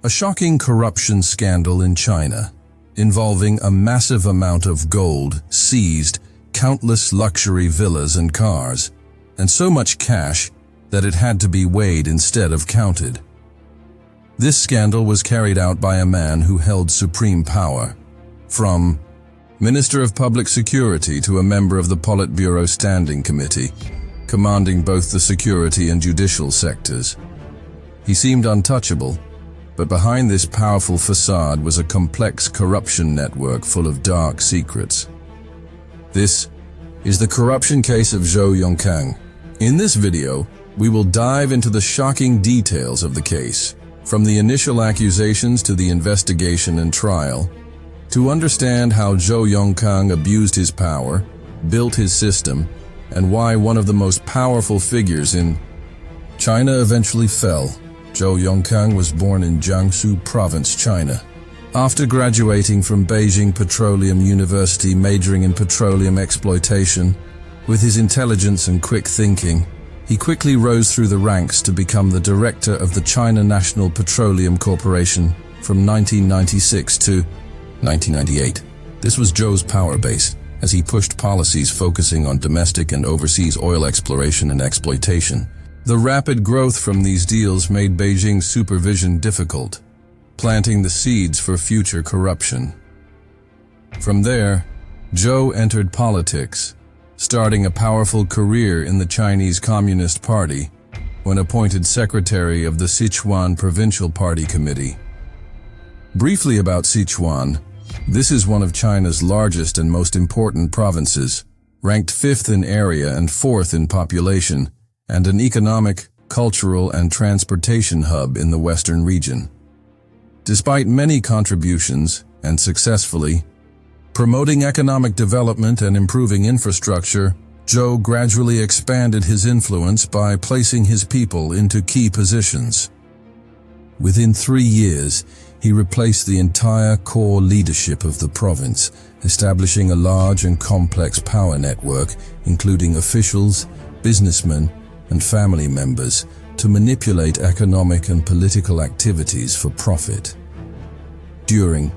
A shocking corruption scandal in China, involving a massive amount of gold seized, countless luxury villas and cars, and so much cash that it had to be weighed instead of counted. This scandal was carried out by a man who held supreme power, from Minister of Public Security to a member of the Politburo Standing Committee, commanding both the security and judicial sectors. He seemed untouchable, but behind this powerful facade was a complex corruption network full of dark secrets. This is the corruption case of Zhou Yongkang. In this video, we will dive into the shocking details of the case, from the initial accusations to the investigation and trial, to understand how Zhou Yongkang abused his power, built his system, and why one of the most powerful figures in China eventually fell. Zhou Yongkang was born in Jiangsu Province, China. After graduating from Beijing Petroleum University majoring in petroleum exploitation, with his intelligence and quick thinking, he quickly rose through the ranks to become the director of the China National Petroleum Corporation from 1996 to 1998. This was Zhou's power base, as he pushed policies focusing on domestic and overseas oil exploration and exploitation. The rapid growth from these deals made Beijing's supervision difficult, planting the seeds for future corruption. From there, Zhou entered politics, starting a powerful career in the Chinese Communist Party when appointed secretary of the Sichuan Provincial Party Committee. Briefly about Sichuan, this is one of China's largest and most important provinces, ranked 5th in area and 4th in population, and an economic, cultural, and transportation hub in the western region. Despite many contributions, and successfully promoting economic development and improving infrastructure, Zhou gradually expanded his influence by placing his people into key positions. Within 3 years, he replaced the entire core leadership of the province, establishing a large and complex power network, including officials, businessmen, and family members, to manipulate economic and political activities for profit. During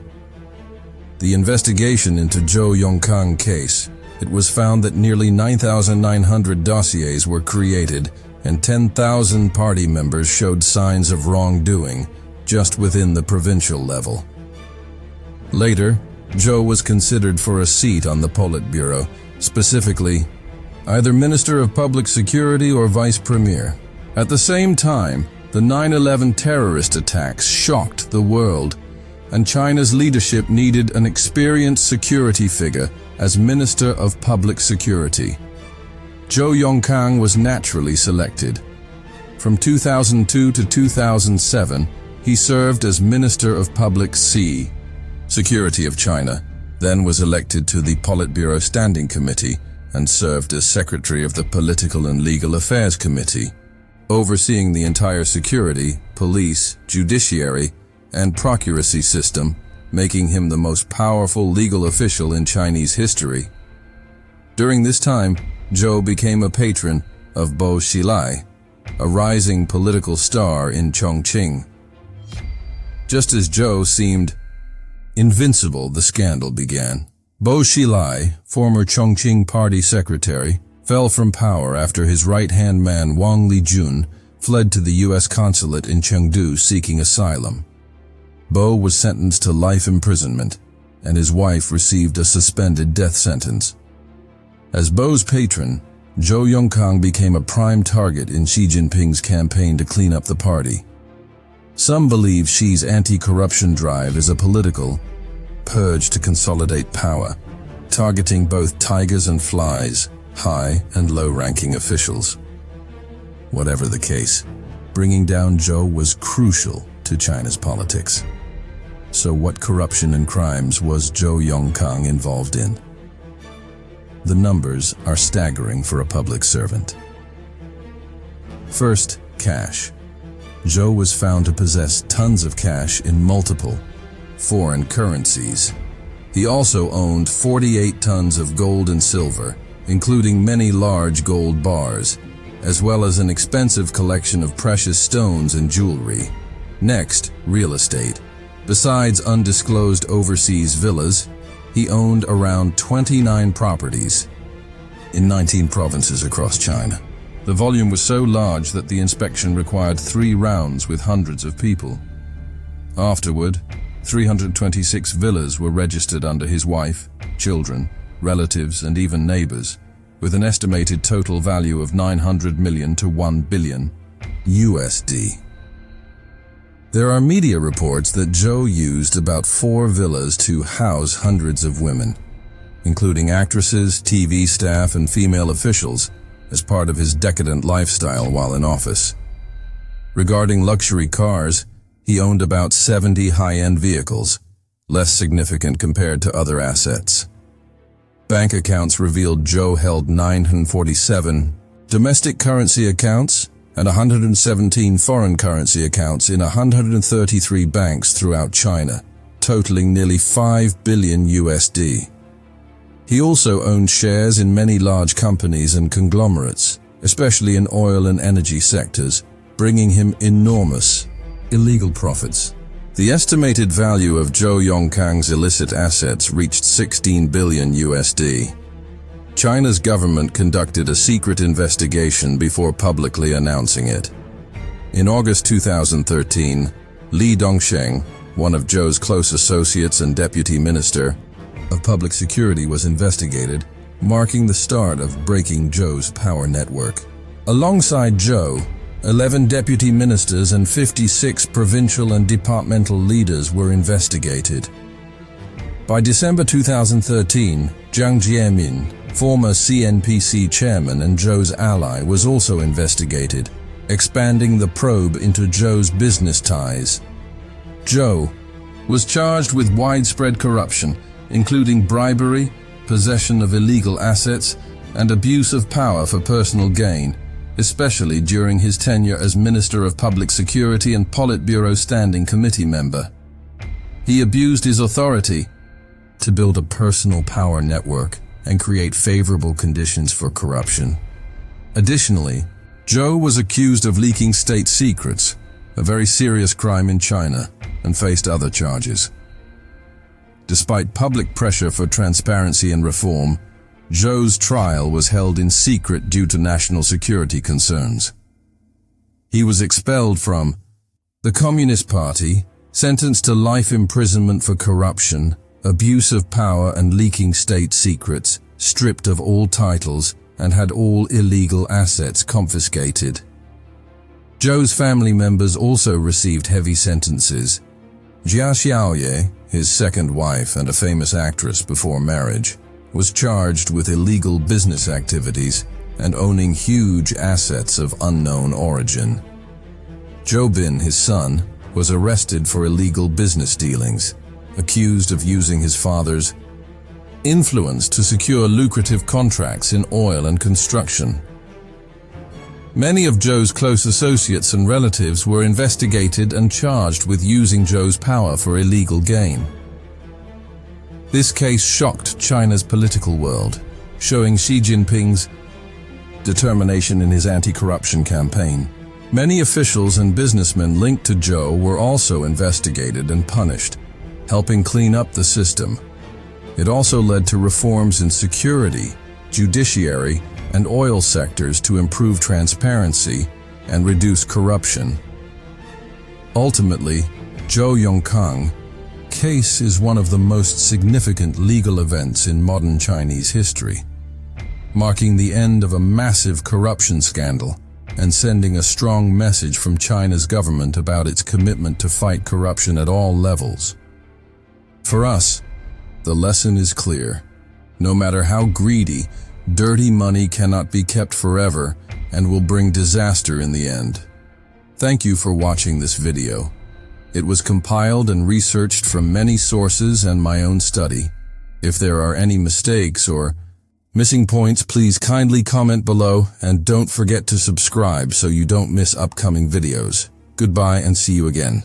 the investigation into Zhou Yongkang case, it was found that nearly 9,900 dossiers were created and 10,000 party members showed signs of wrongdoing just within the provincial level. Later, Zhou was considered for a seat on the Politburo, specifically either Minister of Public Security or Vice Premier. At the same time, the 9/11 terrorist attacks shocked the world, and China's leadership needed an experienced security figure as Minister of Public Security. Zhou Yongkang was naturally selected. From 2002 to 2007, he served as Minister of Public Security of China, then was elected to the Politburo Standing Committee and served as Secretary of the Political and Legal Affairs Committee, overseeing the entire security, police, judiciary, and procuracy system, making him the most powerful legal official in Chinese history. During this time, Zhou became a patron of Bo Xilai, a rising political star in Chongqing. Just as Zhou seemed invincible, the scandal began. Bo Xilai, former Chongqing party secretary, fell from power after his right-hand man Wang Lijun fled to the U.S. consulate in Chengdu seeking asylum. Bo was sentenced to life imprisonment, and his wife received a suspended death sentence. As Bo's patron, Zhou Yongkang became a prime target in Xi Jinping's campaign to clean up the party. Some believe Xi's anti-corruption drive is a political purge to consolidate power, targeting both tigers and flies, high and low-ranking officials. Whatever the case, bringing down Zhou was crucial to China's politics. So what corruption and crimes was Zhou Yongkang involved in? The numbers are staggering for a public servant. First, cash. Zhou was found to possess tons of cash in multiple foreign currencies. He also owned 48 tons of gold and silver, including many large gold bars, as well as an expensive collection of precious stones and jewelry. Next, real estate. Besides undisclosed overseas villas, he owned around 29 properties in 19 provinces across China. The volume was so large that the inspection required 3 rounds with hundreds of people. Afterward, 326 villas were registered under his wife, children, relatives, and even neighbors, with an estimated total value of 900 million to 1 billion USD. There are media reports that Zhou used about 4 villas to house hundreds of women, including actresses, TV staff, and female officials, as part of his decadent lifestyle while in office. Regarding luxury cars, he owned about 70 high-end vehicles, less significant compared to other assets. Bank accounts revealed Zhou held 947 domestic currency accounts and 117 foreign currency accounts in 133 banks throughout China, totaling nearly 5 billion USD. He also owned shares in many large companies and conglomerates, especially in oil and energy sectors, bringing him enormous illegal profits. The estimated value of Zhou Yongkang's illicit assets reached 16 billion USD. China's government conducted a secret investigation before publicly announcing it. In August 2013, Li Dongsheng, one of Zhou's close associates and deputy minister of public security, was investigated, marking the start of breaking Zhou's power network. Alongside Zhou, 11 deputy ministers and 56 provincial and departmental leaders were investigated. By December 2013, Jiang Jiemin, former CNPC chairman and Zhou's ally, was also investigated, expanding the probe into Zhou's business ties. Zhou was charged with widespread corruption, including bribery, possession of illegal assets, and abuse of power for personal gain, especially during his tenure as Minister of Public Security and Politburo Standing Committee member. He abused his authority to build a personal power network and create favorable conditions for corruption. Additionally, Zhou was accused of leaking state secrets, a very serious crime in China, and faced other charges. Despite public pressure for transparency and reform, Zhou's trial was held in secret due to national security concerns. He was expelled from the Communist Party, sentenced to life imprisonment for corruption, abuse of power and leaking state secrets, stripped of all titles, and had all illegal assets confiscated. Zhou's family members also received heavy sentences. Jia Xiaoye, his second wife and a famous actress before marriage, was charged with illegal business activities and owning huge assets of unknown origin. Zhou Bin, his son, was arrested for illegal business dealings, accused of using his father's influence to secure lucrative contracts in oil and construction. Many of Zhou's close associates and relatives were investigated and charged with using Zhou's power for illegal gain. This case shocked China's political world, showing Xi Jinping's determination in his anti-corruption campaign. Many officials and businessmen linked to Zhou were also investigated and punished, helping clean up the system. It also led to reforms in security, judiciary, and oil sectors to improve transparency and reduce corruption. Ultimately, Zhou Yongkang case is one of the most significant legal events in modern Chinese history, marking the end of a massive corruption scandal and sending a strong message from China's government about its commitment to fight corruption at all levels. For us, the lesson is clear. No matter how greedy, dirty money cannot be kept forever and will bring disaster in the end. Thank you for watching this video. It was compiled and researched from many sources and my own study. If there are any mistakes or missing points, please kindly comment below and don't forget to subscribe so you don't miss upcoming videos. Goodbye and see you again.